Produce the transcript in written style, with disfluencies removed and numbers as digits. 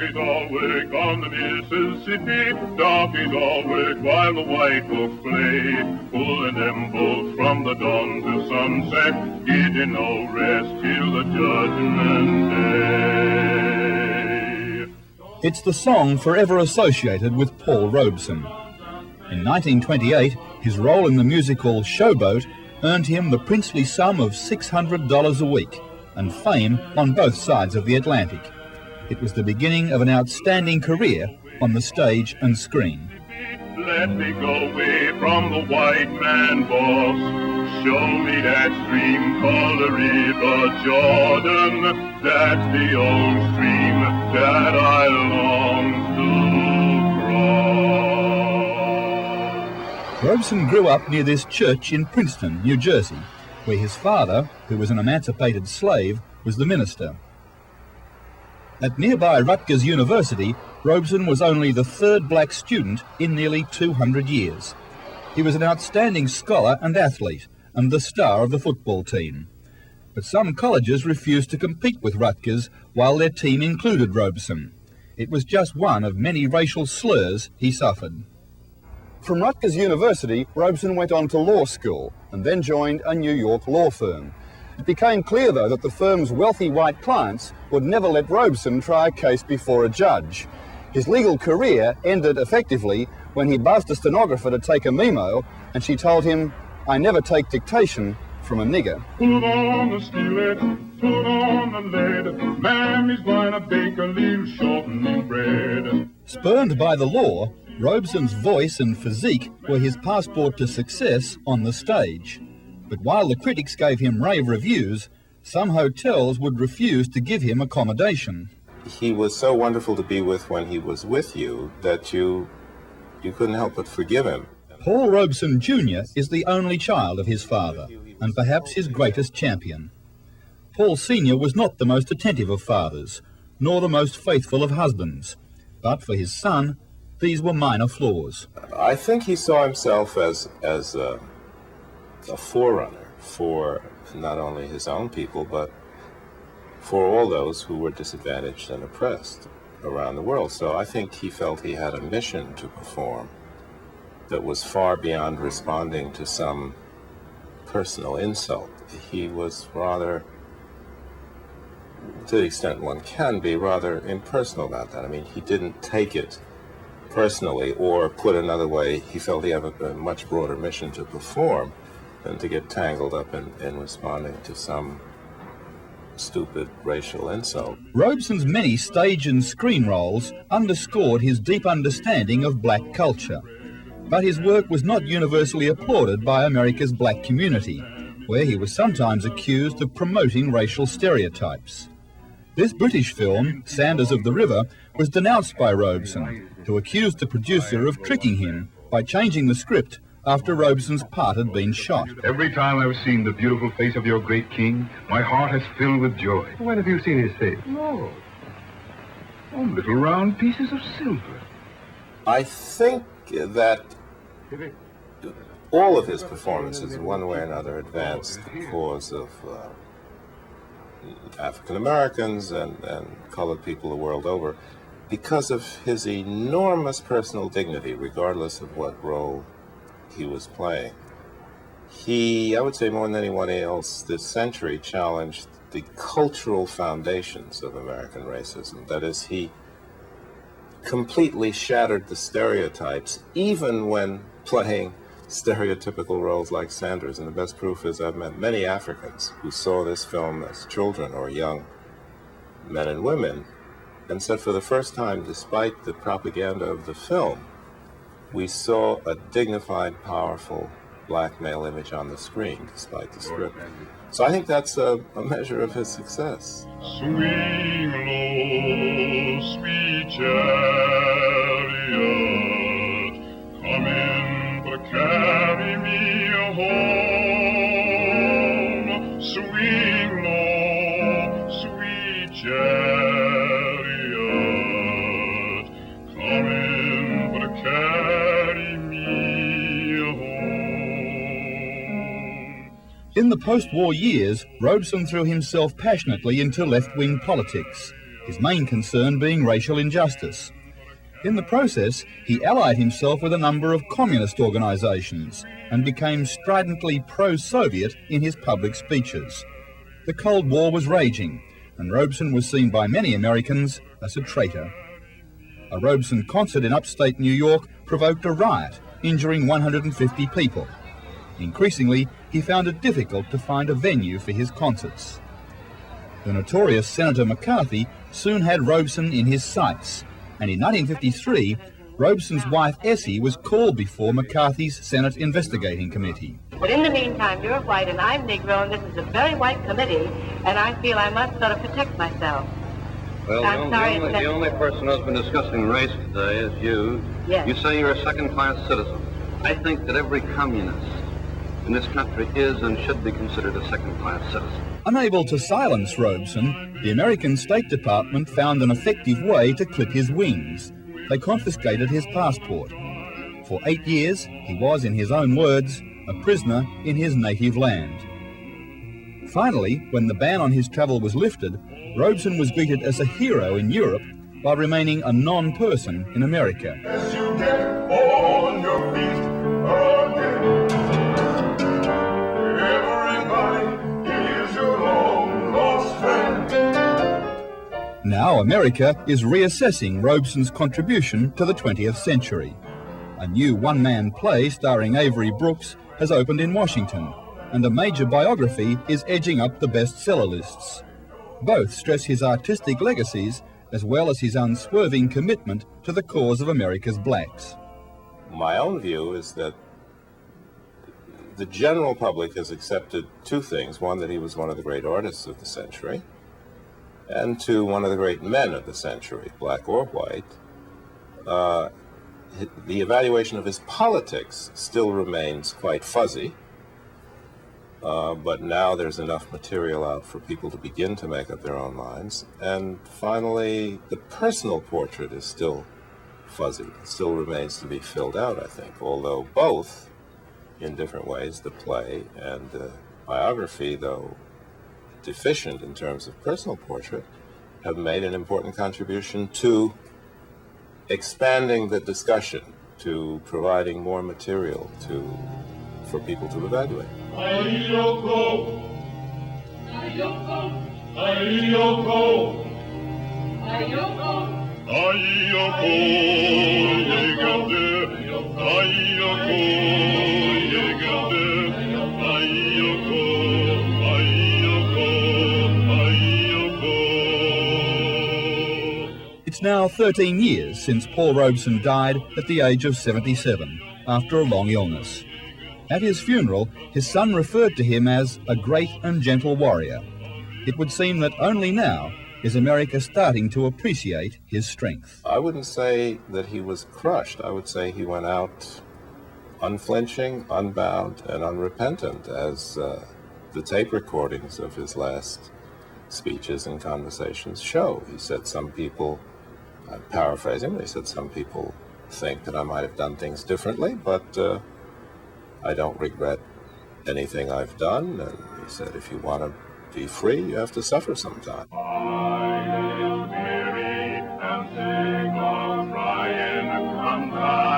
Darkies all work on the Mississippi, darkies all work while the white folks play, pulling them boats from the dawn to sunset, getting no rest till the judgment day. It's the song forever associated with Paul Robeson. In 1928, his role in the musical Showboat earned him the princely sum of $600 a week and fame on both sides of the Atlantic. It was the beginning of an outstanding career on the stage and screen. Let me go away from the white man boss. Show me that stream called the River Jordan. That's the old stream that I long to cross. Robeson grew up near this church in Princeton, New Jersey, where his father, who was an emancipated slave, was the minister. At nearby Rutgers University, Robeson was only the third black student in nearly 200 years. He was an outstanding scholar and athlete, and the star of the football team. But some colleges refused to compete with Rutgers while their team included Robeson. It was just one of many racial slurs he suffered. From Rutgers University, Robeson went on to law school and then joined a New York law firm. It became clear, though, that the firm's wealthy white clients would never let Robeson try a case before a judge. His legal career ended effectively when he buzzed a stenographer to take a memo, and she told him, "I never take dictation from a nigger." Put on the skillet, put on the lead, Mammy's gonna bake a little shortening bread. Spurned by the law, Robeson's voice and physique were his passport to success on the stage. But while the critics gave him rave reviews, some hotels would refuse to give him accommodation. He was so wonderful to be with when he was with you that you couldn't help but forgive him. Paul Robeson Jr. is the only child of his father, and perhaps his greatest champion. Paul Sr. was not the most attentive of fathers, nor the most faithful of husbands. But for his son, these were minor flaws. I think he saw himself as a forerunner for not only his own people, but for all those who were disadvantaged and oppressed around the world. So I think he felt he had a mission to perform that was far beyond responding to some personal insult. He was rather, to the extent one can be, rather impersonal about that. I mean, he didn't take it personally, or put another way, he felt he had a much broader mission to perform than to get tangled up in responding to some stupid racial insult. Robeson's many stage and screen roles underscored his deep understanding of black culture. But his work was not universally applauded by America's black community, where he was sometimes accused of promoting racial stereotypes. This British film, Sanders of the River, was denounced by Robeson, who accused the producer of tricking him by changing the script after Robeson's part had been shot. Every time I've seen the beautiful face of your great king, my heart has filled with joy. When have you seen his face? No. Oh, little round pieces of silver. I think that all of his performances, one way or another, advanced the cause of African Americans and colored people the world over because of his enormous personal dignity, regardless of what role he was playing. He, I would say more than anyone else this century, challenged the cultural foundations of American racism. That is, he completely shattered the stereotypes, even when playing stereotypical roles like Sanders. And the best proof is I've met many Africans who saw this film as children or young men and women and said for the first time, despite the propaganda of the film, we saw a dignified, powerful black male image on the screen, despite the script. So I think that's a measure of his success. Swing low, sweet chariot, come in but carry me home. Swing low, sweet chariot, come in but carry me home. In the post-war years, Robeson threw himself passionately into left-wing politics. his main concern being racial injustice. In the process, he allied himself with a number of communist organizations and became stridently pro-Soviet in his public speeches. The Cold War was raging, and Robeson was seen by many Americans as a traitor. A Robeson concert in upstate New York provoked a riot, injuring 150 people. Increasingly, he found it difficult to find a venue for his concerts. The notorious Senator McCarthy soon had Robeson in his sights, and in 1953, Robeson's wife Essie was called before McCarthy's Senate Investigating Committee. But in the meantime, you're white and I'm Negro, and this is a very white committee, and I feel I must sort of protect myself. Well, the only person who's been discussing race today is you. Yes. You say you're a second-class citizen. I think that every communist in this country is and should be considered a second-class citizen. Unable to silence Robeson, the American State Department found an effective way to clip his wings. They confiscated his passport. For 8 years, he was, in his own words, a prisoner in his native land. Finally, when the ban on his travel was lifted, Robeson was greeted as a hero in Europe while remaining a non-person in America. As you get on your feet again, everybody is your long lost friend. Now America is reassessing Robeson's contribution to the 20th century. A new one-man play starring Avery Brooks has opened in Washington, and a major biography is edging up the bestseller lists. Both stress his artistic legacies as well as his unswerving commitment to the cause of America's blacks. My own view is that the general public has accepted two things. One, that he was one of the great artists of the century, and two, one of the great men of the century, black or white. The evaluation of his politics still remains quite fuzzy, but now there's enough material out for people to begin to make up their own minds. And finally, the personal portrait is still fuzzy. It still remains to be filled out, I think, although both, in different ways, the play and the biography, though deficient in terms of personal portrait, have made an important contribution to expanding the discussion, to providing more material for people to evaluate. Ayoko, Ayoko, Ayoko, Ayoko, Ayoko, yegade, Ayoko, yegade, Ayoko, Ayoko, Ayoko. It's now 13 years since Paul Robeson died at the age of 77 after a long illness. At his funeral, his son referred to him as a great and gentle warrior. It would seem that only now is America starting to appreciate his strength. I wouldn't say that he was crushed. I would say he went out unflinching, unbound, and unrepentant, as the tape recordings of his last speeches and conversations show. He said some people, I'm paraphrasing, he said some people think that I might have done things differently, but I don't regret anything I've done. And he said, if you want to be free, you have to suffer sometime. I am weary and sick of trying to come back.